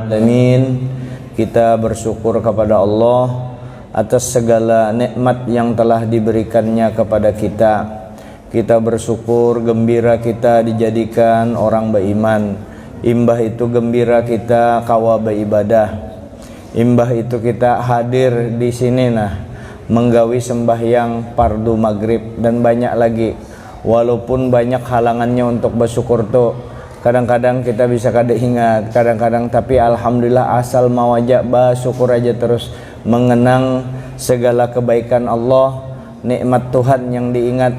alamin. Kita bersyukur kepada Allah atas segala nikmat yang telah diberikannya kepada kita. Kita bersyukur, gembira kita dijadikan orang beriman. Imbah itu gembira kita kawa beribadah. Imbah itu kita hadir di sini menggawi sembahyang fardu maghrib dan banyak lagi. Walaupun banyak halangannya untuk bersyukur tuh, kadang-kadang kita bisa kada ingat, kadang-kadang, tapi alhamdulillah asal mau aja bersyukur aja terus, mengenang segala kebaikan Allah, nikmat Tuhan yang diingat,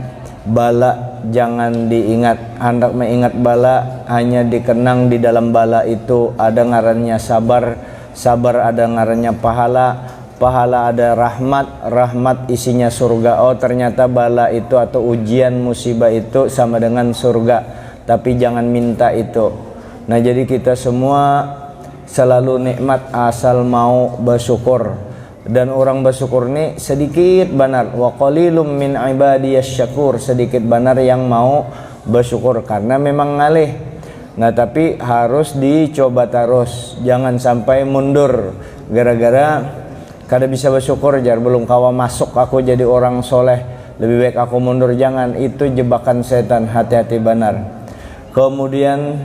bala jangan diingat. Hendak mengingat bala hanya dikenang di dalam bala itu ada ngarannya sabar, sabar ada ngarannya pahala, pahala ada rahmat, rahmat isinya surga. Oh ternyata bala itu atau ujian musibah itu sama dengan surga, tapi jangan minta itu. Nah jadi kita semua selalu nikmat asal mau bersyukur. Dan orang bersyukur ini sedikit benar. Wa qalilum min ibadiyasy syakur, sedikit benar yang mau bersyukur karena memang ngalih. Nah tapi harus dicoba terus, jangan sampai mundur gara-gara kada bisa bersyukur jar, belum kawa masuk aku jadi orang soleh, lebih baik aku mundur. Jangan, itu jebakan setan, hati-hati benar. Kemudian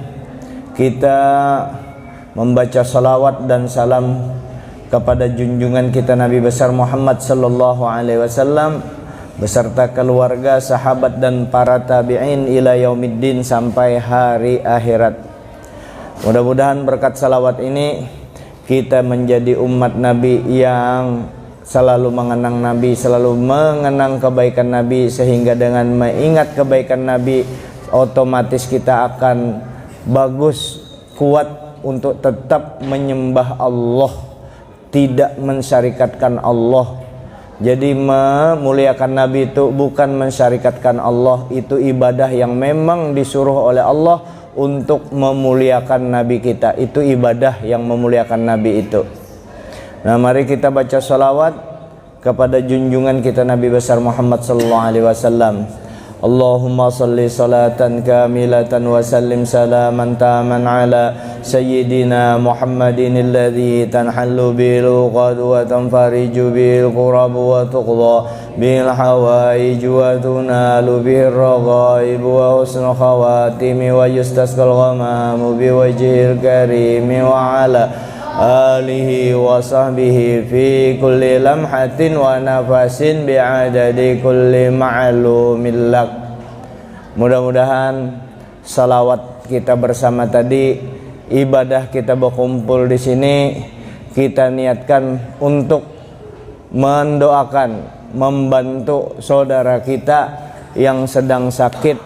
kita membaca salawat dan salam kepada junjungan kita Nabi besar Muhammad sallallahu alaihi wasallam beserta keluarga, sahabat dan para tabi'in ila yaumiddin, sampai hari akhirat. Mudah-mudahan berkat salawat ini kita menjadi umat Nabi yang selalu mengenang Nabi, selalu mengenang kebaikan Nabi, sehingga dengan mengingat kebaikan Nabi otomatis kita akan bagus, kuat untuk tetap menyembah Allah, tidak mensyarikatkan Allah. Jadi memuliakan Nabi itu bukan mensyarikatkan Allah, itu ibadah yang memang disuruh oleh Allah untuk memuliakan Nabi kita. Itu ibadah yang memuliakan Nabi itu. Nah mari kita baca salawat kepada junjungan kita Nabi besar Muhammad sallallahu alaihi wasallam. Allahumma salli salatan kamilatan wa sallim salaman taman ala sayyidina Muhammadin alladhi tanhallu bil uqad wa tanfariju bil qurab wa tuqda bil hawaij wa tunalu bir raghaib wa husnul khawatim wa yustasqal ghamamu bi wajhil karim wa ala alihi wa sahbihi fi kulli lamhatin wa nafasin bi'adadi kulli ma'lumin lak. Mudah-mudahan salawat kita bersama tadi, ibadah kita berkumpul di sini, kita niatkan untuk mendoakan, membantu saudara kita yang sedang sakit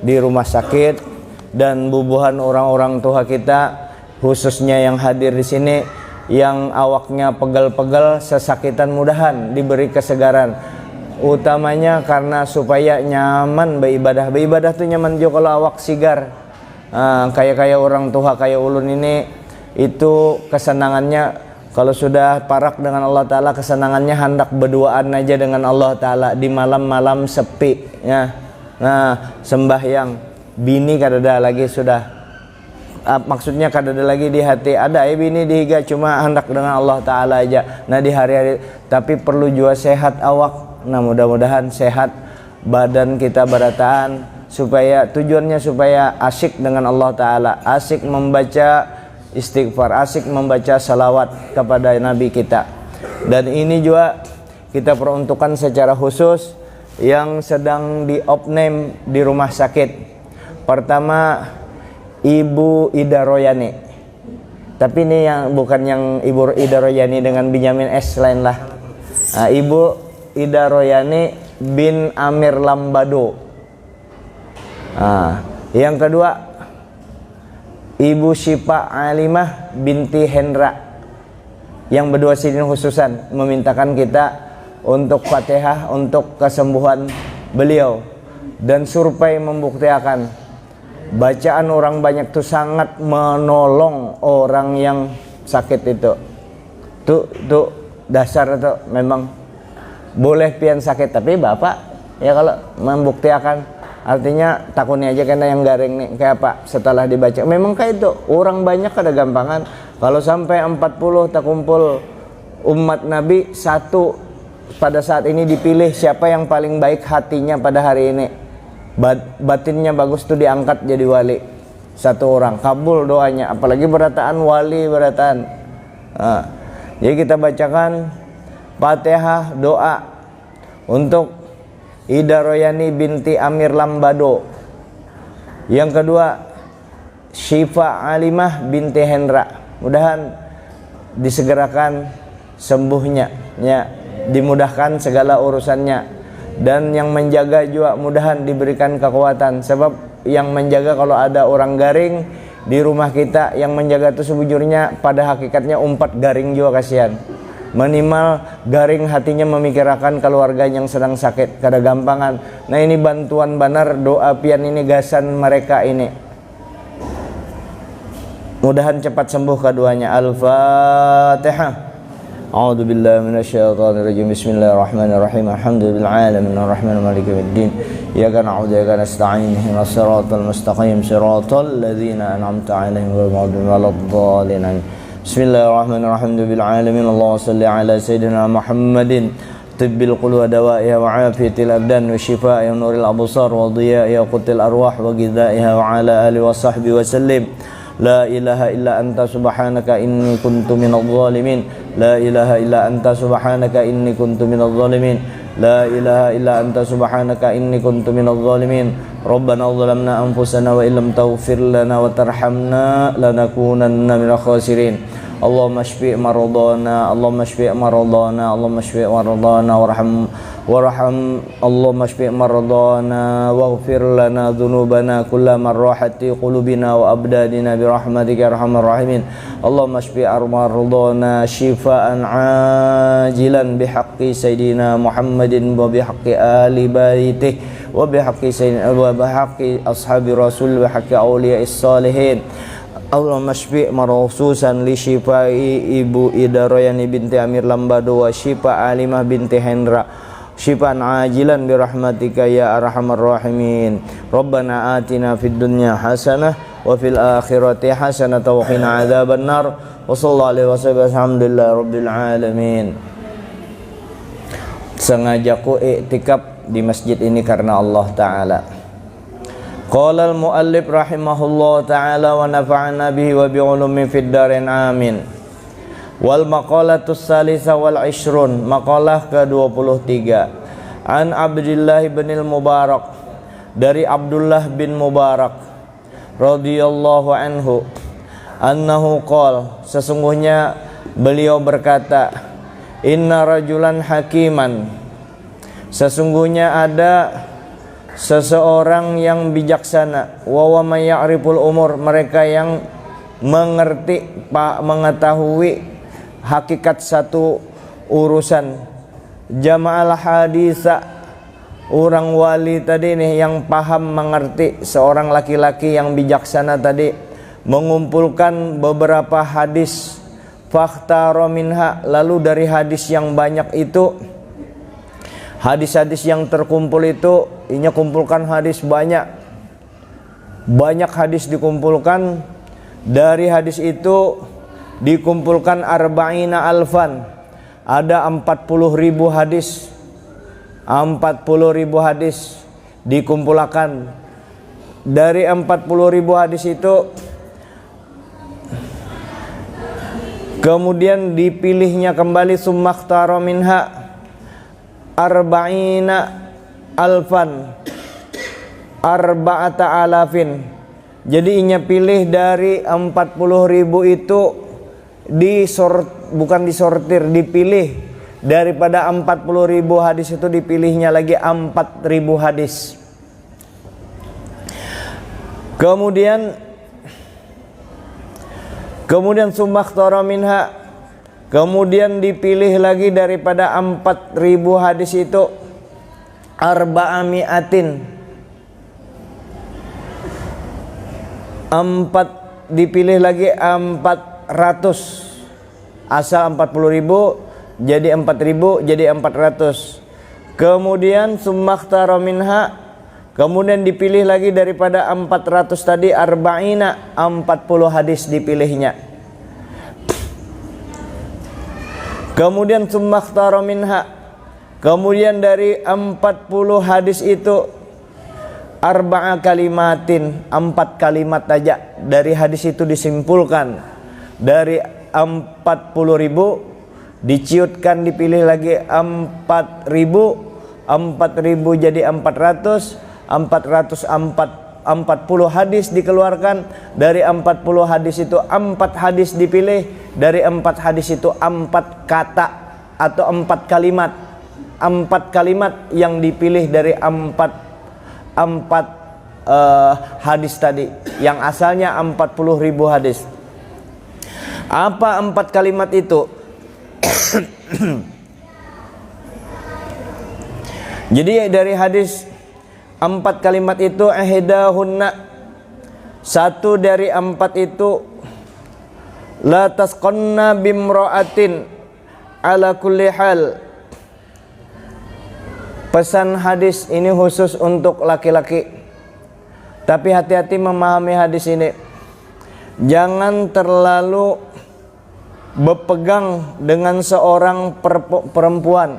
di rumah sakit, dan bubuhan orang-orang tua kita khususnya yang hadir di sini yang awaknya pegel-pegel, sesakitan, mudahan diberi kesegaran, utamanya karena supaya nyaman beribadah. Beribadah tuh nyaman juga kalau awak sigar. Kayak orang tua kayak ulun ini, itu kesenangannya kalau sudah parak dengan Allah Ta'ala, kesenangannya hendak berduaan aja dengan Allah Ta'ala di malam-malam sepi ya. Nah sembahyang, bini kadada lagi sudah, maksudnya kadada lagi di hati, ada bini dihiga, cuma hendak dengan Allah Ta'ala aja. Nah di hari-hari, tapi perlu juga sehat awak. Nah mudah-mudahan sehat badan kita berataan, supaya tujuannya supaya asyik dengan Allah Ta'ala, asyik membaca istighfar, asyik membaca salawat kepada Nabi kita. Dan ini juga kita peruntukkan secara khusus yang sedang di opname di rumah sakit. Pertama Ibu Ida Royani, tapi ini yang bukan yang Ibu Ida Royani dengan Benyamin S lain lah. Ibu Ida Royani bin Amir Lambado. Yang kedua Ibu Syifa Alimah binti Hendra. Yang berdua sini khususan memintakan kita untuk Fatihah untuk kesembuhan beliau, dan survei membuktikan bacaan orang banyak tuh sangat menolong orang yang sakit itu. Tuh dasar itu memang boleh pian sakit, tapi Bapak ya kalau membuktikan Artinya takutnya aja karena yang garing nih kayak apa setelah dibaca. Memang kayak itu orang banyak ada gampangan. Kalau sampai 40 tak kumpul umat Nabi satu pada saat ini dipilih siapa yang paling baik hatinya pada hari ini. Batinnya bagus tuh diangkat jadi wali. Satu orang kabul doanya, apalagi berataan wali berataan. Jadi kita bacakan Fatihah doa untuk Ida Royani binti Amir Lambado. Yang kedua Syifa Alimah binti Hendra. Mudahan disegerakan sembuhnya, ya, dimudahkan segala urusannya, dan yang menjaga juga mudahan diberikan kekuatan. Sebab yang menjaga kalau ada orang garing di rumah kita, yang menjaga itu sebujurnya pada hakikatnya umpat garing juga kasihan. Minimal garing hatinya memikirkan keluarga yang sedang sakit kada gampangan. Nah ini bantuan banar doa pian ini gasan mereka ini. Mudahan cepat sembuh keduanya. Al-Fatihah. A'udzu billahi minasyaitonir rajim. Bismillahirrahmanirrahim. Alhamdulillahi alamin arrahmanir maliki yaumiddin. Iyyaka na'budu wa iyyaka nasta'in. Ihdinas siratal mustaqim. Siratal ladzina an'amta 'alaihim ghairil maghdubi 'alaid-dhalin. Bismillahirrahmanirrahim. Bil alamin. Allahumma shalli ala sayyidina Muhammadin tibbil qulub wa dawa'iha wa 'afiyatil abdan wa shifaa'i wa nuril absar wa dhiya'i wa qutil arwah wa ghidha'iha wa 'ala alihi wa sahbihi wa sallim. La ilaha illa anta subhanaka inni kuntu minadh dhalimin. La ilaha illa anta subhanaka inni kuntu minadh dhalimin. La ilaha illa anta subhanaka inni kuntu minadh dhalimin. Rabbana zalamna anfusana wa illam taghfir lana wa tarhamna lanakunanna minal khasirin. Allahumma shfi' maradana, Allahumma shfi' maradana, Allahumma shfi' maradana warham Allahumma shfi' maradana waghfir lana dhunubana kullama rahati qulubina wa abdadina bi rahmatika arhamar rahimin. Allahumma shfi' maradana shifaan ajilan bihaqqi sayyidina Muhammadin wa bihaqqi ali baitihi wa bihaqqi sayyidina wa bihaqqi ashabi rasul wa bihaqqi awliya'is salihin. Allahumma shfi' marususan li shifai Ibu Ida Royani binti Amir Lambado wa Syifa Alimah binti Hendra syifaan ajilan bi rahmatika ya arhamar rahimin. Rabbana atina fid dunya hasanah wa fil akhirati hasanah wa qina adzabannar. Wa sallallahu alaihi wasallam alhamdulillahi rabbil alamin. Sengaja ku iktikaf di masjid ini karena Allah taala. Qala al-muallif rahimahullah ta'ala wa nafa'ana bihi wa bi'ulumi fid darin amin. Wal maqalatus salisa wal ishrun, maqalah ke-23. An Abdullah bin Mubarak, dari Abdullah bin Mubarak radhiyallahu anhu, annahu qala, sesungguhnya beliau berkata, inna rajulan hakiman, sesungguhnya ada seseorang yang bijaksana, wa may ya'riful umur, mereka yang mengerti, mengetahui hakikat satu urusan, jama'al hadisa, orang wali tadi nih yang paham mengerti, seorang laki-laki yang bijaksana tadi mengumpulkan beberapa hadis, fakhtaro minha, lalu dari hadis yang banyak itu, hadis-hadis yang terkumpul itu, ini kumpulkan hadis banyak hadis dikumpulkan. Dari hadis itu dikumpulkan arba'ina alfan, ada 40.000 hadis, 40.000 hadis dikumpulkan. Dari 40.000 hadis itu kemudian dipilihnya kembali, summakhtara minha arba'ina alfan, arba'ata alafin. Jadi inya pilih dari 40.000 itu bukan disortir, dipilih daripada 40.000 hadis itu dipilihnya lagi 4.000 hadis. Kemudian sumakhtara minha, kemudian dipilih lagi daripada 4.000 hadis itu arba'ami'atin, dipilih lagi 400, asal 40.000 jadi 4.000 jadi 400. Kemudian sumakhtara minha, Kemudian dipilih lagi daripada 400 tadi arba'ina, 40 hadis dipilihnya. Kemudian tsumma ikhtara minha, kemudian dari 40 hadis itu arba'a kalimatin, 4 kalimat saja dari hadis itu disimpulkan. Dari 40.000 diciutkan, dipilih lagi 4.000 jadi 440 hadis dikeluarkan. Dari 40 hadis itu 4 hadis dipilih. Dari 4 hadis itu 4 kata atau 4 kalimat. 4 kalimat yang dipilih dari 4 hadis tadi, yang asalnya 40.000 hadis. Apa 4 kalimat itu? Jadi dari hadis 4 kalimat itu, ihdahunna, satu dari 4 itu, la tasqanna bimra'atin ala kulli hal. Pesan hadis ini khusus untuk laki-laki, tapi hati-hati memahami hadis ini. Jangan terlalu berpegang dengan seorang perempuan,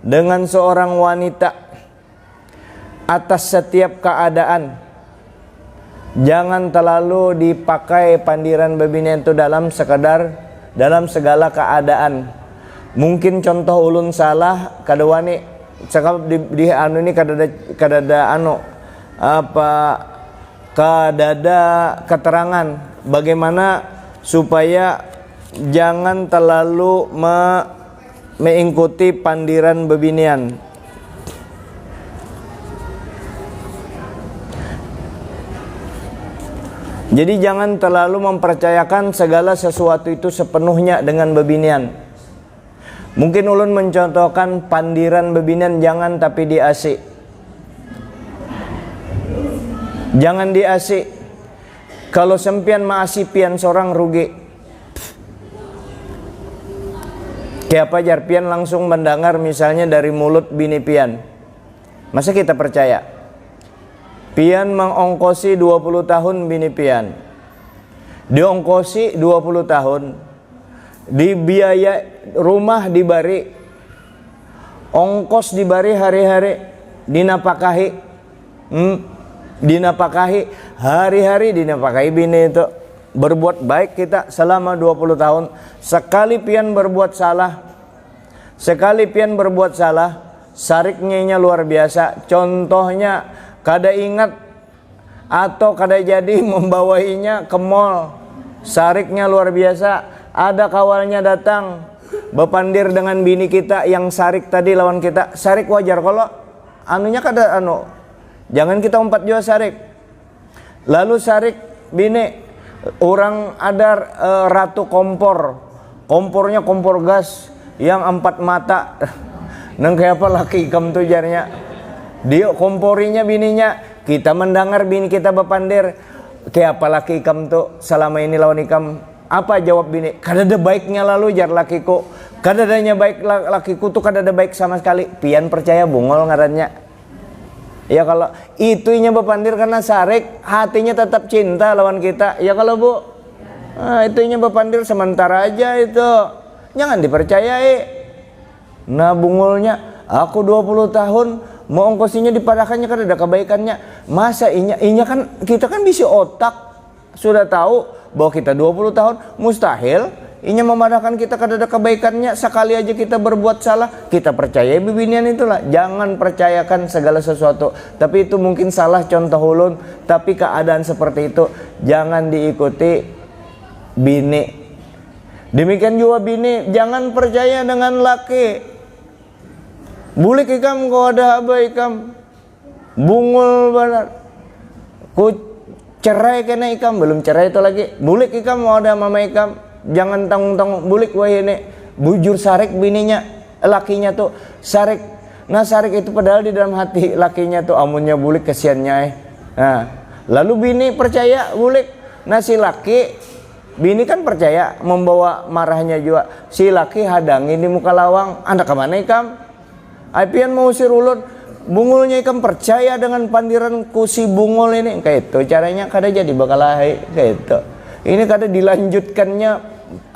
dengan seorang wanita atas setiap keadaan. Jangan terlalu dipakai pandiran babine itu dalam segala keadaan. Mungkin contoh ulun salah kadawani cakap di anu ini kadada anu apa, kadada keterangan bagaimana supaya jangan terlalu mengikuti pandiran bebinian. Jadi jangan terlalu mempercayakan segala sesuatu itu sepenuhnya dengan bebinian. Mungkin ulun mencontohkan pandiran bebinian, jangan tapi di AC. Jangan di AC. Kalau sempian maasi pian seorang rugi. Kayak apa jar pian langsung mendengar misalnya dari mulut bini pian. Masa kita percaya? Pian mengongkosi 20 tahun bini pian. Diongkosi 20 tahun. Di biaya rumah dibari. Ongkos dibari hari-hari. Dinapakahi. Dinapakahi. Hari-hari dinapakahi bini itu. Berbuat baik kita selama 20 tahun. Sekali pian berbuat salah. Sekali pian berbuat salah. Sariknya luar biasa. Contohnya, kada ingat atau kada jadi membawainya ke mall, sariknya luar biasa. Ada kawalnya datang bepandir dengan bini kita yang sarik tadi lawan kita. Sarik wajar, kalau anunya kada anu, jangan kita umpat juga sarik. Lalu sarik bini, orang ada ratu kompor, kompornya kompor gas yang 4 mata. Nang kayak apa laki ikam tuh jarnya. Dia komporinya bininya, kita mendengar bini kita bepandir, kayak apa laki ikam tuh selama ini lawan ikam. Apa jawab bini? Kada ada baiknya lalu jar lakiku, kada adanya baik lakiku tuh, kada ada baik sama sekali. Pian percaya bungol ngarannya. Ya kalau itunya bepandir karena sarik, hatinya tetap cinta lawan kita. Ya kalau bu, itunya bepandir sementara aja itu, jangan dipercayai. Nah bungolnya, aku 20 tahun mau ongkosinya dipadakannya kan ada kebaikannya. Masa inya kan kita kan bisi otak, sudah tahu bahwa kita 20 tahun mustahil inya memadahkan kita kan ada kebaikannya. Sekali aja kita berbuat salah, kita percaya bibinian itulah. Jangan percayakan segala sesuatu. Tapi itu mungkin salah contoh ulun, tapi keadaan seperti itu jangan diikuti bini. Demikian juga bini, jangan percaya dengan laki. Bulik ikam kau ada apa ikam bungul benar. Ku cerai kena ikam, belum cerai itu lagi. Bulik ikam mau ada mama ikam, jangan tanggung-tanggung bulik wah ini. Bujur sarik bininya, lakinya tuh sarik. Nah sarik itu padahal di dalam hati lakinya tuh amunnya bulik kesiannya. Nah, lalu bini percaya bulik. Nah si laki, bini kan percaya membawa marahnya juga. Si laki hadangi di muka lawang, anda kemana ikam? Apian mau usir ulun, bungulnya ikan percaya dengan pandiranku si bungul ini kayak itu caranya kada jadi bakal lahir kayak itu. Ini kada dilanjutkannya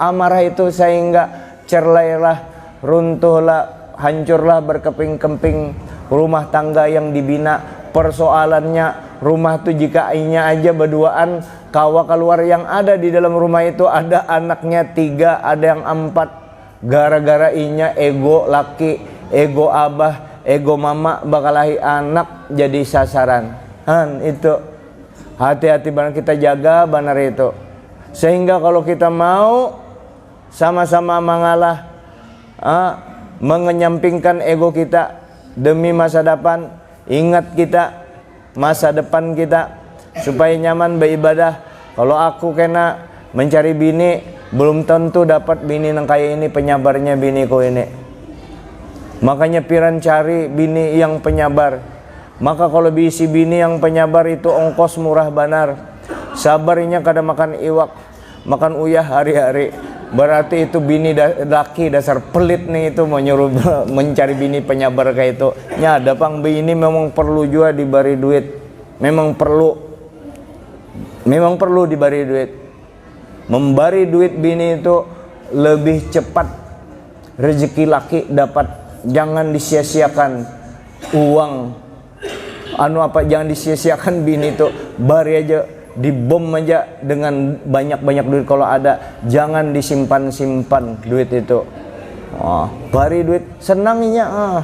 amarah itu sehingga cerlailah, runtuhlah, hancurlah berkeping-keping rumah tangga yang dibina. Persoalannya rumah tuh jika inya aja berduaan, kawa keluar yang ada di dalam rumah itu ada anaknya 3, ada yang 4. Gara-gara inya ego laki, ego abah, ego mama bakal lahir anak jadi sasaran. Itu hati-hati benar, kita jaga benar itu. Sehingga kalau kita mau sama-sama mengalah, mengenyampingkan ego kita demi masa depan. Ingat kita masa depan kita supaya nyaman beribadah. Kalau aku kena mencari bini, belum tentu dapat bini yang kayak ini, penyabarnya biniku ini. Makanya piran cari bini yang penyabar. Maka kalau bisi bini yang penyabar itu ongkos murah banar. Sabarnya kada makan iwak, makan uyah hari-hari. Berarti itu bini laki dasar pelit nih, itu mau nyuruh mencari bini penyabar kayak itu. Nyada pang bini memang perlu juga diberi duit. Memang perlu diberi duit. Memberi duit bini itu lebih cepat rezeki laki dapat. Jangan disia-siakan uang. Jangan disia-siakan bini itu. Bari aja, dibom aja dengan banyak-banyak duit kalau ada. Jangan disimpan-simpan duit itu. Bari duit senangnya.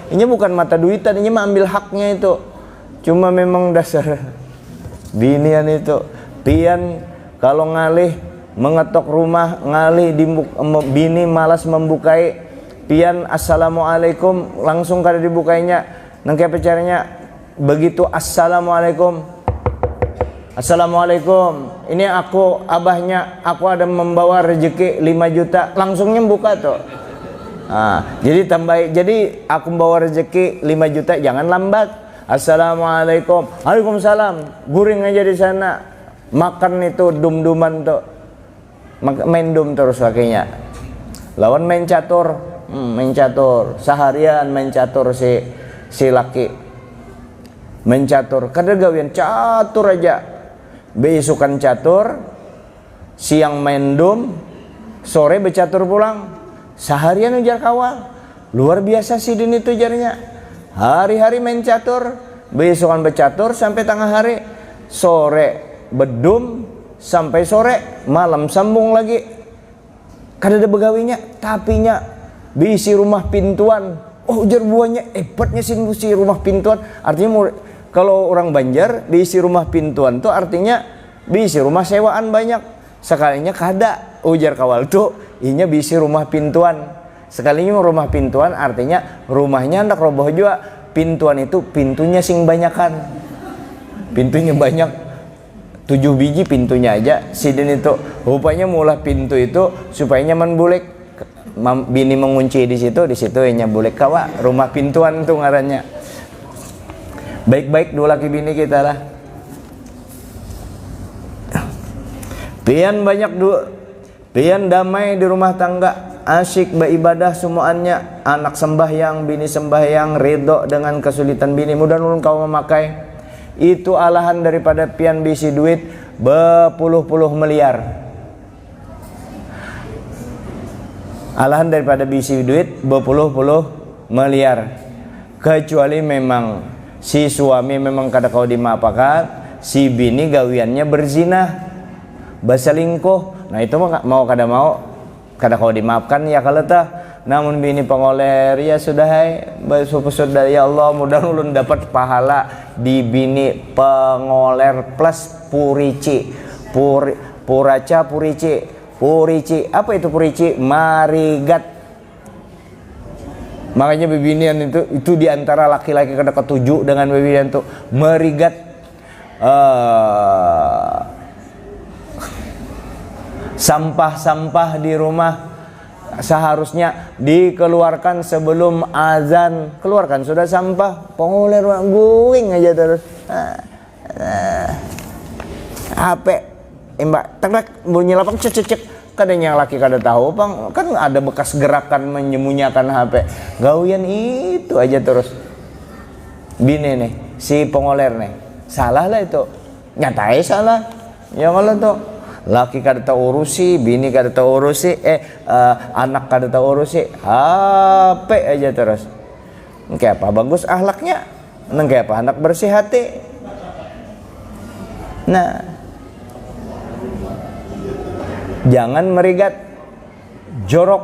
Ini bukan mata duitan, ini mah ambil haknya itu. Cuma memang dasar binian itu. Pian kalau ngalih mengetok rumah, ngalih bini malas membukai. Pian assalamualaikum langsung kada dibukainya. Nangke pacarnya begitu assalamualaikum. Assalamualaikum, ini aku abahnya, aku ada membawa rezeki 5 juta, langsungnya buka tuh. Jadi aku membawa rezeki 5 juta, jangan lambat. Assalamualaikum, waalaikumsalam, guring aja di sana, makan itu dum-duman tuh, main dum terus kakinya. Lawan main catur, seharian main catur si laki, main catur, kadang gawian catur aja. Besukan catur, siang main dum, sore becatur pulang. Seharian ujar kawal. Luar biasa si Din itu jarnya. Hari-hari main catur, besukan becatur sampai tengah hari, sore bedum sampai sore, malam sambung lagi. Kada ada begawinya, tapinya bisi rumah pintuan. Ujar buahnya hebatnya si rumah pintuan. Artinya kalau orang Banjar diisi rumah pintuan tuh artinya bisi rumah sewaan banyak. Sekalinya kada, ujar kawal tuh inya bisi rumah pintuan. Sekalinya rumah pintuan artinya rumahnya hendak roboh juga. Pintuan itu pintunya sing banyakan. Pintunya banyak, 7 biji pintunya aja. Sidin itu rupanya mula pintu itu supaya nyaman bulek. Bini mengunci di situ inya bulek kawa. Rumah pintuan tuh ngarannya. Baik-baik dua laki bini kita lah. Pian banyak pian damai di rumah tangga, asyik beribadah semuanya, anak sembahyang, bini sembahyang, ridho dengan kesulitan bini. Mudah-mudahan kau memakai itu alahan daripada pian bisi duit berpuluh-puluh miliar. Alahan daripada bisi duit berpuluh-puluh miliar. Kecuali memang si suami memang kada kau dimaafkan, si bini gawiannya berzina, berselingkuh. Nah itu mau kada kau dimaafkan ya kalau tah. Namun bini pengoler ya sudah sudah ya Allah, mudah-mudahan dapat pahala di bini pengoler plus purici. Purici. Apa itu purici? Marigat. Makanya bebinian itu diantara laki-laki kada ketujuh dengan bebinian itu merigat. Sampah-sampah di rumah seharusnya dikeluarkan sebelum azan. Keluarkan sudah sampah, pengulir guing aja terus. HP mbak tak bunyi lapang cek. Kadang yang laki kada tahu bang, kan ada bekas gerakan menyembunyikan HP. Gawian itu aja terus. bini nih, si pengoler nih, salah lah itu, nyatai salah. Ya kalau tuh laki kada tahu urusi, bini kada tahu urusi, anak kada tahu urusi, HP aja terus. Kayak apa bagus akhlaknya, kayak apa anak bersih hati. Nah, jangan merigat, jorok,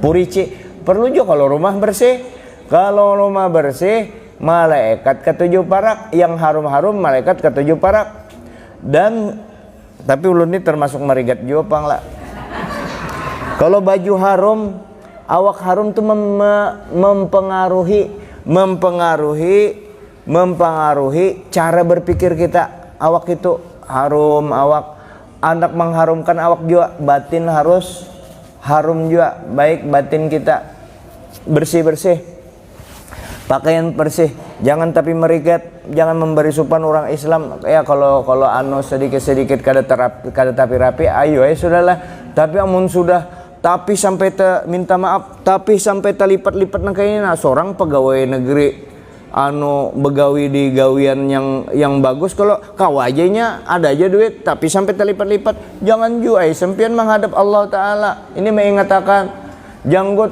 purici. Perlu juga kalau rumah bersih. Kalau rumah bersih, malaikat ketujuh parak, yang harum-harum malaikat ketujuh parak. Dan tapi ulun ini termasuk merigat juga pang lah. Kalau baju harum, awak harum tuh mempengaruhi cara berpikir kita. Awak itu harum, awak anak mengharumkan awak juga, batin harus harum juga, baik batin kita bersih-bersih, pakaian bersih, jangan tapi merigat, jangan memberi supan orang Islam. Ya kalau anu sedikit-sedikit kada tapi rapi, ayo sudahlah. Tapi amun sudah tapi sampai minta maaf, tapi sampai terlipat-lipat nang kayaknya seorang pegawai negeri anu begawi di gawian yang bagus, kalau kawajanya ada aja duit tapi sampai terlipat-lipat, jangan juai sempian menghadap Allah Ta'ala. Ini mengatakan janggut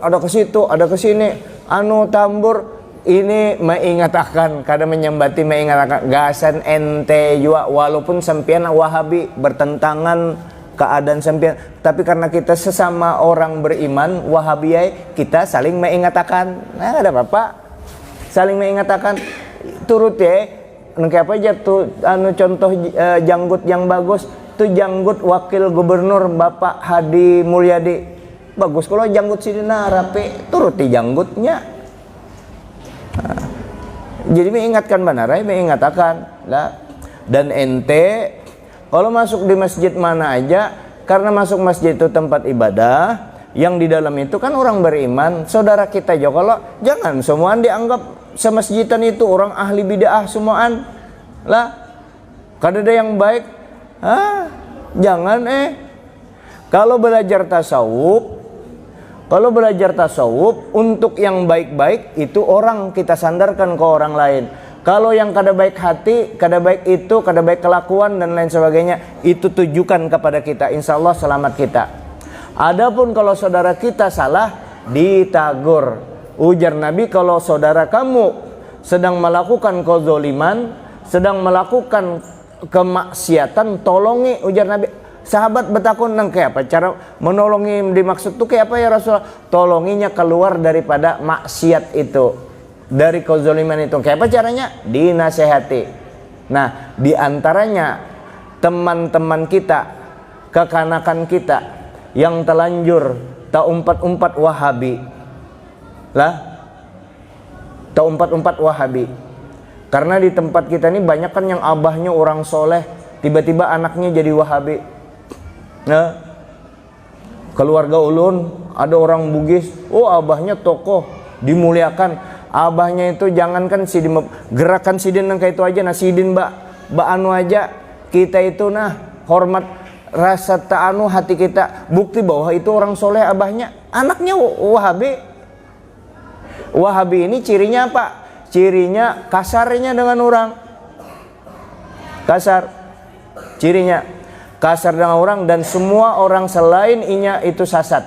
ada ke situ, ada ke sini, anu tambur. Ini mengatakan kadang menyembati, mengatakan gasan ente juga, walaupun sempian Wahabi bertentangan keadaan sempian, tapi karena kita sesama orang beriman Wahabiyai, kita saling mengatakan. Nah, ada apa-apa, saling mengatakan. Turut ya, kayak apa aja tuh anu contoh janggut yang bagus tuh, janggut Wakil Gubernur Bapak Hadi Mulyadi. Bagus kalau janggut sidina rapi, turuti janggutnya. Nah, jadi mengingatkan banarai, mengatakan lah. Dan ente kalau masuk di masjid mana aja, karena masuk masjid itu tempat ibadah, yang di dalam itu kan orang beriman, saudara kita juga. Kalau jangan semuaan dianggap semasjidan itu orang ahli bid'ah semuaan lah, kada ada yang baik. Jangan kalau belajar tasawuf untuk yang baik-baik itu orang kita sandarkan ke orang lain. Kalau yang kada baik hati, kada baik itu, kada baik kelakuan dan lain sebagainya, itu tujukan kepada kita, insya Allah selamat kita. Adapun kalau saudara kita salah, ditagur. Ujar Nabi, kalau saudara kamu sedang melakukan kezoliman, sedang melakukan kemaksiatan, tolongi. Ujar Nabi. Sahabat bertakun, nang kayak apa cara menolongi, dimaksud tuh kayak apa ya Rasulullah? Tolonginya keluar daripada maksiat itu, dari kezaliman itu. Kayak apa caranya? Dinasehati. Nah, diantaranya teman-teman kita, kekanakan kita yang telanjur tak umpat-umpat Wahabi lah, tak umpat-umpat Wahabi. Karena di tempat kita ini banyak kan yang abahnya orang soleh, tiba-tiba anaknya jadi Wahabi. Nah, keluarga ulun ada orang Bugis, abahnya tokoh dimuliakan. Abahnya itu jangankan sidin, gerakan sidin yang kayak itu aja, nah sidin mbak anu aja, kita itu nah hormat rasa ta'anu hati kita, bukti bahwa itu orang soleh abahnya, anaknya Wahabi. Wahabi ini cirinya apa? Cirinya kasarnya dengan orang, kasar, cirinya kasar dengan orang, dan semua orang selain inya itu sasat.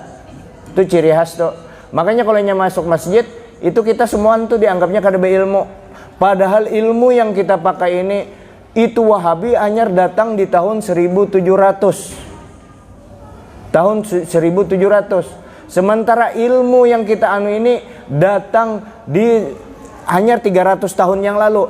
Itu ciri khas tuh. Makanya kalau inya masuk masjid itu kita semua tuh dianggapnya kada berilmu. Padahal ilmu yang kita pakai ini itu Wahabi anyar datang di tahun 1700. Tahun 1700. Sementara ilmu yang kita anu ini datang di hanya 300 tahun yang lalu.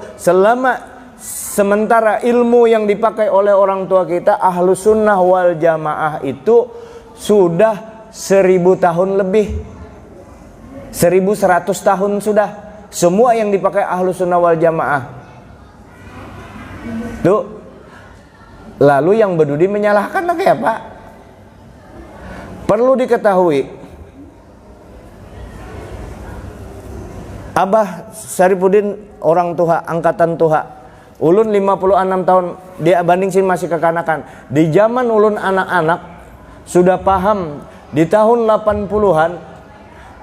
Sementara ilmu yang dipakai oleh orang tua kita Ahlus Sunnah wal Jamaah itu sudah 1000 tahun lebih, 1100 tahun sudah. Semua yang dipakai Ahlus Sunnah wal Jamaah tuh. Lalu yang berdudi menyalahkan kayak apa? Perlu diketahui, Abah Syarifuddin orang Tuha, angkatan Tuha. Ulun 56 tahun, dia banding sini masih kekanakan. Di zaman ulun anak-anak sudah paham di tahun 80-an,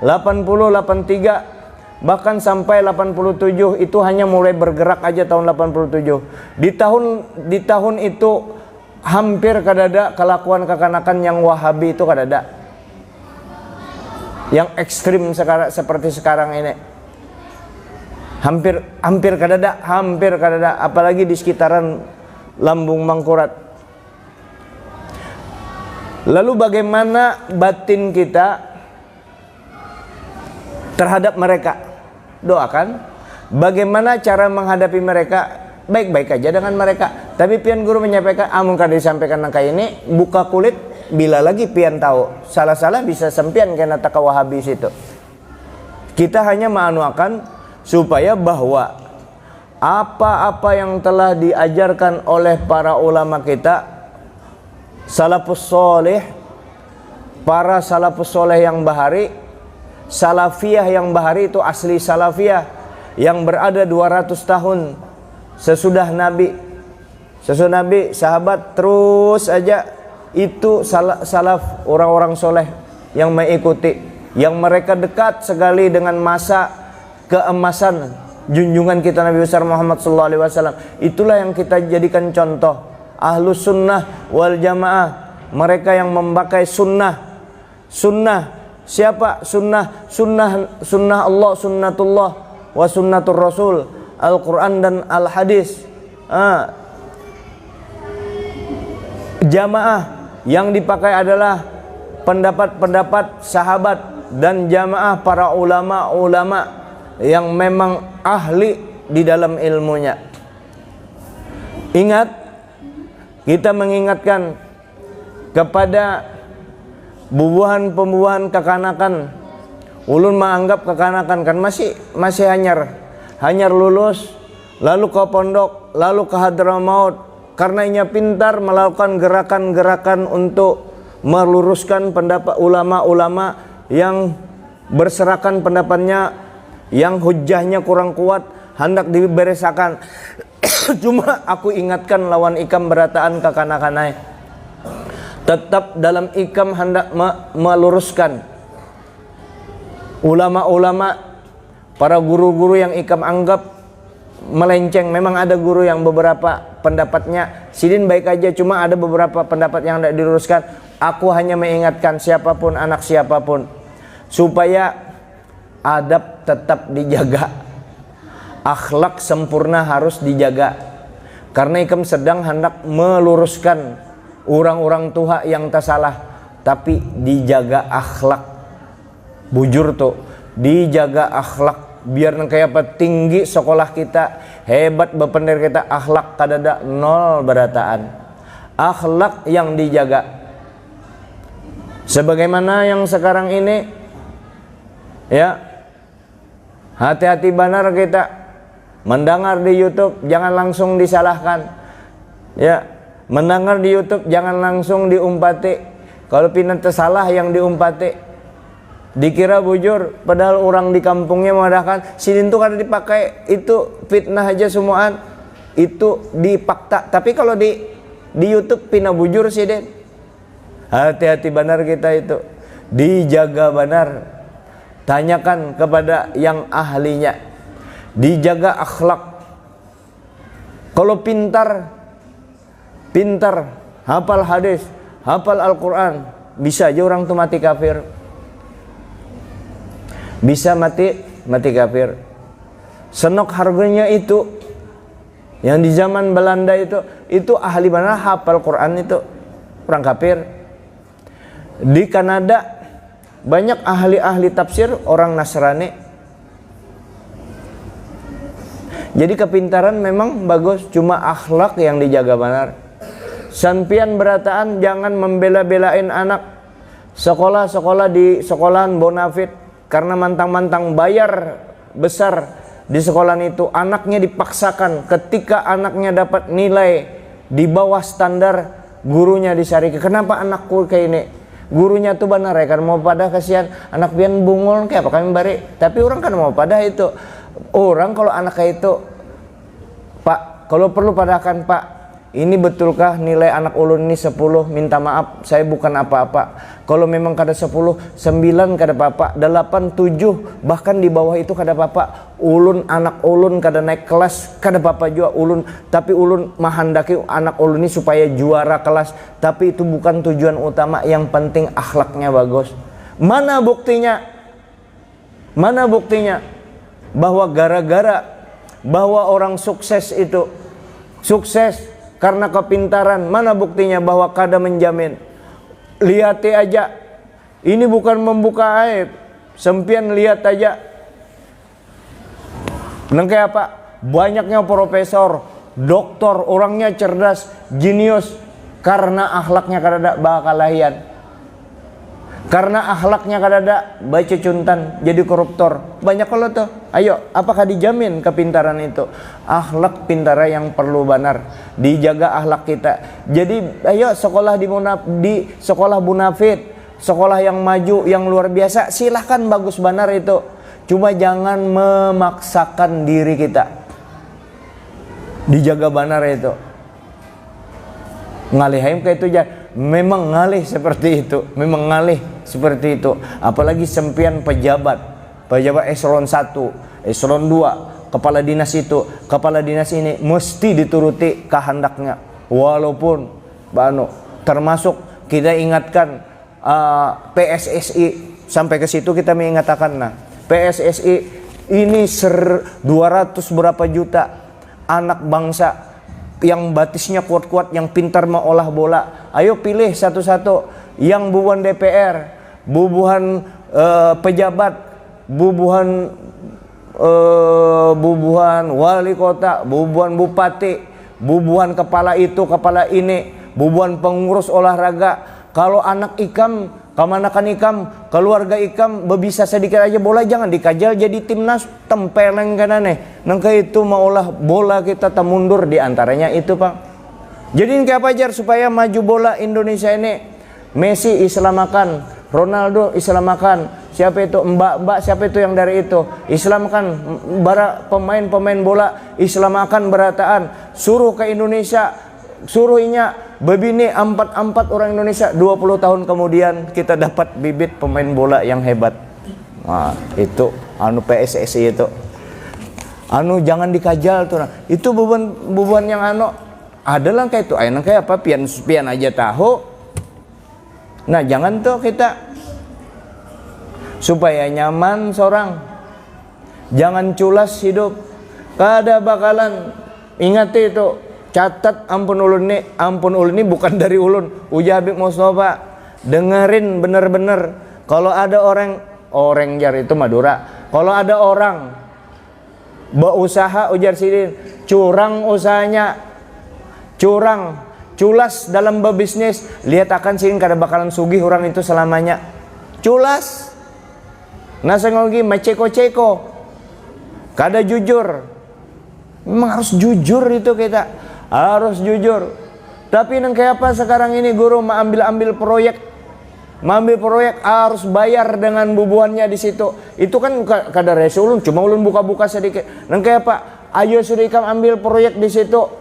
80, 83 bahkan sampai 87 itu hanya mulai bergerak aja tahun 87. Di tahun itu hampir kadada kelakuan kekanakan yang Wahabi itu kadada, yang ekstrim sekarang seperti sekarang ini. Hampir kadada, apalagi di sekitaran Lambung Mangkurat. Lalu bagaimana batin kita terhadap mereka? Doakan. Bagaimana cara menghadapi mereka? Baik-baik aja dengan mereka. Tapi pian guru menyampaikan, amun kada disampaikan nangka ini, buka kulit, bila lagi pian tahu. Salah-salah bisa sempian kena taka Wahabi situ. Kita hanya menganuakan supaya bahwa apa-apa yang telah diajarkan oleh para ulama kita, salafus soleh, para salafus soleh yang bahari, salafiyah yang bahari itu asli salafiyah yang berada 200 tahun sesudah Nabi, sahabat terus aja itu salaf, orang-orang soleh yang mengikuti, yang mereka dekat sekali dengan masa keemasan junjungan kita Nabi besar Muhammad SAW. Itulah yang kita jadikan contoh. Ahlus sunnah wal jamaah, mereka yang memakai sunnah. Siapa? Sunnah Allah, sunnatullah wa sunnatur rasul, Al-Quran dan Al-Hadis. Jamaah yang dipakai adalah pendapat-pendapat sahabat dan jamaah para ulama-ulama yang memang ahli di dalam ilmunya. Ingat, kita mengingatkan kepada bubuhan-pembuahan kekanakan. Ulun menganggap kekanakan kan masih hanyar lulus, lalu ke pondok, lalu ke Hadramaut, karena ia pintar melakukan gerakan-gerakan untuk meluruskan pendapat ulama-ulama yang berserakan pendapatnya, yang hujahnya kurang kuat, hendak diberesakan. Cuma aku ingatkan lawan ikam berataan kekanakanai, tetap dalam ikam hendak meluruskan ulama-ulama, para guru-guru yang ikam anggap melenceng. Memang ada guru yang beberapa pendapatnya sidin baik aja, cuma ada beberapa pendapat yang tidak diluruskan. Aku hanya mengingatkan siapapun, anak siapapun, supaya adab tetap dijaga, akhlak sempurna harus dijaga. Karena ikam sedang hendak meluruskan orang-orang tua yang tak salah, tapi dijaga akhlak. Bujur tuh, dijaga akhlak. Biar kayak apa tinggi sekolah kita, hebat bepender kita, akhlak kadada nol berataan. Akhlak yang dijaga. Sebagaimana yang sekarang ini, ya, hati-hati benar kita mendengar di YouTube, jangan langsung disalahkan. Ya, mendengar di YouTube jangan langsung diumpati. Kalau pindah tersalah yang diumpati, dikira bujur, padahal orang di kampungnya mengadakan sidin tuh kada dipakai, itu fitnah aja semuaan, itu dipakta. Tapi kalau di YouTube pindah bujur sidin. Hati-hati benar kita itu, dijaga benar. Tanyakan kepada yang ahlinya, dijaga akhlak. Kalau pintar, hafal hadis, hafal Al-Quran, bisa aja orang tuh mati kafir. Bisa mati kafir. Senok harganya itu, yang di zaman Belanda itu ahli benar hafal Quran, itu orang kafir. Di Kanada banyak ahli-ahli tafsir orang Nasrani. Jadi kepintaran memang bagus, cuma akhlak yang dijaga benar. Sampian berataan jangan membela-belain anak sekolah-sekolah di sekolahan bonafit karena mantang-mantang bayar besar di sekolahan itu, anaknya dipaksakan. Ketika anaknya dapat nilai di bawah standar, gurunya disariki. Kenapa anakku kayak ini? Gurunya tuh benar ya kan mau pada kasihan anak pian bungul kayak apa kami bari, tapi orang kan mau pada itu. Orang kalau anak kayak itu, Pak, kalau perlu padakan Pak, ini betulkah nilai anak ulun ini 10? Minta maaf, saya bukan apa-apa. Kalau memang kada 10, 9 kada apa-apa, 8, 7, bahkan di bawah itu kada apa-apa. Ulun, anak ulun kada naik kelas, kada apa-apa juga ulun. Tapi ulun mahandaki anak ulun ini supaya juara kelas. Tapi itu bukan tujuan utama, yang penting akhlaknya bagus. Mana buktinya? Mana buktinya? Bahwa gara-gara bahwa orang sukses itu sukses karena kepintaran, mana buktinya bahwa kada menjamin? Lihat aja, ini bukan membuka aib, sempian lihat aja. Nengke apa? Banyaknya profesor, doktor, orangnya cerdas, jenius, karena akhlaknya kada ada bakal lahian. Karena akhlaknya kada ada baca cuntan, jadi koruptor. Banyak kalau tuh. Ayo, apakah dijamin kepintaran itu? Akhlak pintara yang perlu benar, dijaga akhlak kita. Jadi ayo sekolah di sekolah Bunafit, sekolah yang maju, yang luar biasa, silahkan bagus benar itu. Cuma jangan memaksakan diri kita. Dijaga benar itu. Ngalihaim kayak itu aja. Memang ngalih seperti itu, memang ngalih seperti itu. Apalagi sempian pejabat eselon 1, eselon 2, kepala dinas itu, kepala dinas ini mesti dituruti kehendaknya. Walaupun termasuk kita ingatkan PSSI, sampai ke situ kita mengingatkan, nah PSSI ini 200 berapa juta anak bangsa yang batisnya kuat-kuat, yang pintar mengolah bola. Ayo pilih satu-satu, yang bubuhan DPR, bubuhan pejabat, bubuhan wali kota, bubuhan bupati, bubuhan kepala itu, kepala ini, bubuhan pengurus olahraga. Kalau anak ikam, kamanakan ikam, keluarga ikam bisa sedikit aja bola, jangan dikajal jadi timnas tempeleng kan aneh. Nangka itu maulah bola kita tak mundur, diantaranya itu Pak. Jadi ini apa ajar supaya maju bola Indonesia ini. Messi islamakan, Ronaldo islamakan, siapa itu mbak siapa itu yang dari itu islamakan, bara pemain bola islamakan berataan, suruh ke Indonesia, suruh inya bebini 4 orang Indonesia, 20 tahun kemudian kita dapat bibit pemain bola yang hebat. Nah, itu PSSI itu. Jangan dikajal tuh. Nah. Itu beban yang adalah kayak itu. Ayo kayak apa? Pian aja tahu. Nah, jangan tuh kita supaya nyaman seorang. Jangan culas hidup. Kada bakalan ingat itu. Catat ampun ulun ini bukan dari ulun, Uja Habib Mustafa. Dengerin bener-bener. Kalau ada orang jar itu Madura. Kalau ada orang berusaha ujar sidin, curang usahanya, culas dalam berbisnis, lihat akan sidin kada bakalan sugih orang itu selamanya. Culas. Nasengogi maceko-ceko. Kada jujur. Memang harus jujur itu kita. Harus jujur. Tapi nang kayak apa sekarang ini guru ambil proyek harus bayar dengan bubuhannya di situ. Itu kan kada rese ulun, cuma ulun buka-buka sedikit. Nang kayak apa? Ayo sudah ikam ambil proyek di situ.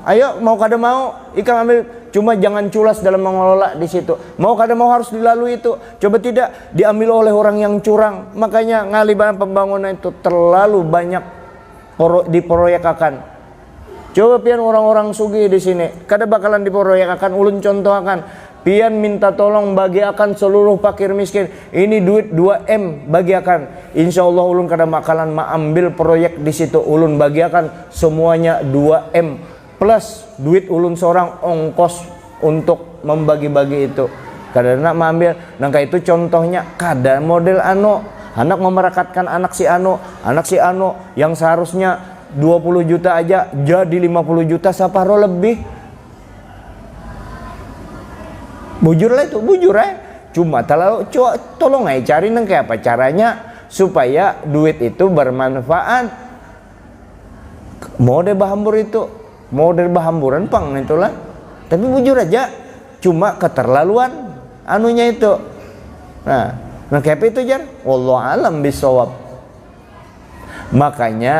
Ayo mau kada mau ikam ambil, cuma jangan culas dalam mengelola di situ. Mau kada mau harus dilalui itu. Coba tidak diambil oleh orang yang curang. Makanya ngaliban pembangunan itu terlalu banyak diproyekakan. Coba pian orang-orang sugih di sini, kada bakalan diproyekakan. Ulun contoh akan, pian minta tolong bagiakan seluruh fakir miskin. Ini duit 2M bagiakan. Insya Allah ulun kada bakalan ambil proyek di situ. Ulun bagiakan semuanya 2M plus duit ulun seorang ongkos untuk membagi-bagi itu. Kada nak mengambil. Nangka itu contohnya kada model anak memerakatkan anak si yang seharusnya 20 juta aja jadi 50 juta saparo lebih. Bujur lah itu, bujur Cuma tolong aja cari nang kayak apa caranya supaya duit itu bermanfaat. Model bahamburan pang itulah. Tapi bujur aja, cuma keterlaluan anunya itu. Nah kayak itu jar. Wallahu alam bisawab. Makanya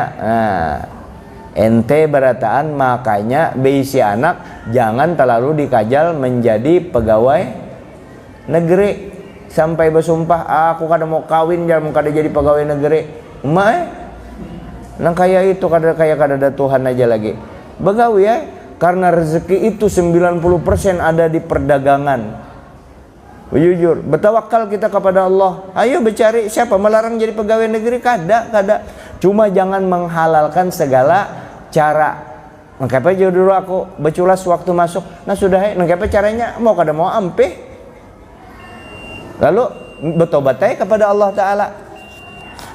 ente berataan, makanya beisi anak jangan terlalu dikajal menjadi pegawai negeri sampai bersumpah aku kada mau kawin jangan kada jadi pegawai negeri. Nang kayak itu kada ada Tuhan aja lagi. Begawi ya, karena rezeki itu 90% ada di perdagangan. Jujur, bertawakal kita kepada Allah. Ayo bercari, siapa melarang jadi pegawai negeri? Kada. Cuma jangan menghalalkan segala cara. Nangkapa jauh dulu aku beculas waktu masuk. Nah sudah, nangkapa caranya? Mau kada mau ampeh. Lalu bertobat aja kepada Allah Ta'ala.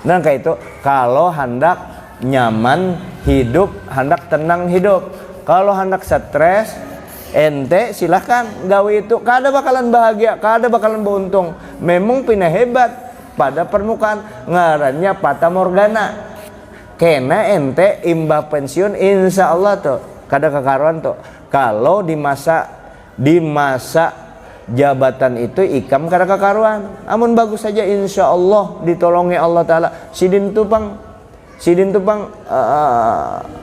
Nah kayak itu, kalau hendak nyaman hidup, hendak tenang hidup. Kalau hendak stres, ente silahkan gawe itu, kada bakalan bahagia, kada bakalan beruntung. Memang pindah hebat pada permukaan, ngarannya fata morgana. Kena ente imbah pensiun insya Allah tuh kada kekaruan tuh. Kalau di masa jabatan itu ikam kada kekaruan, amun bagus saja insya Allah ditolongi Allah Ta'ala. Sidin tupang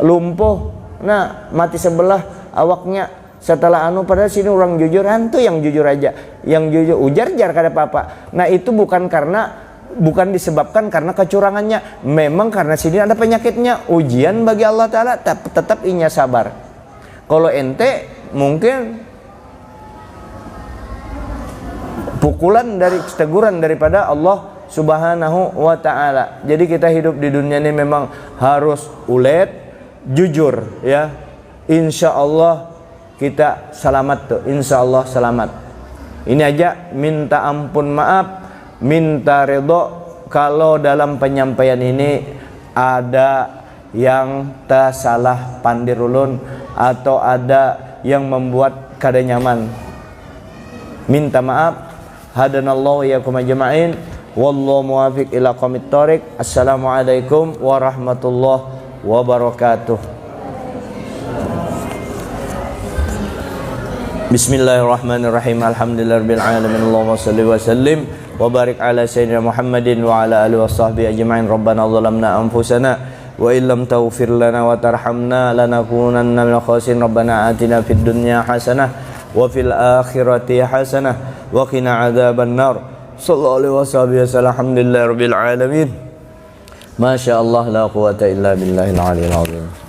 lumpuh, nah mati sebelah awaknya. Setelah padahal sini orang jujur, hantu yang jujur aja, yang jujur ujar kada apa-apa. Nah itu bukan disebabkan karena kecurangannya, memang karena sini ada penyakitnya, ujian bagi Allah Ta'ala, tetap inya sabar. Kalau ente mungkin pukulan dari teguran daripada Allah Subhanahu wa Ta'ala. Jadi kita hidup di dunia ini memang harus ulet, jujur ya. Insya Allah kita selamat tuh, insya Allah selamat. Ini aja minta ampun maaf, minta ridho. Kalau dalam penyampaian ini ada yang tersalah pandirulun atau ada yang membuat kada nyaman, minta maaf. Hadanallahu iyyakum ajma'in, wallahu muwaffiq ila aqwamit thoriq. Assalamualaikum warahmatullahi wabarakatuh. Bismillahirrahmanirrahim. Alhamdulillahirabbil alamin. Allahumma shalli wa sallim wa barik ala sayyidina Muhammadin wa ala alihi washabbihi ajma'in. Rabbana zalamna anfusana wa illam taghfir lana wa tarhamna lanakunanna minal khasirin. Rabbana atina fid dunya hasanah wa fil akhirati hasanah wa qina adzabannar. Sallallahu alaihi wasallam. Alhamdulillahirabbil alamin. Masya Allah la quwwata illa billahil aliyil azim.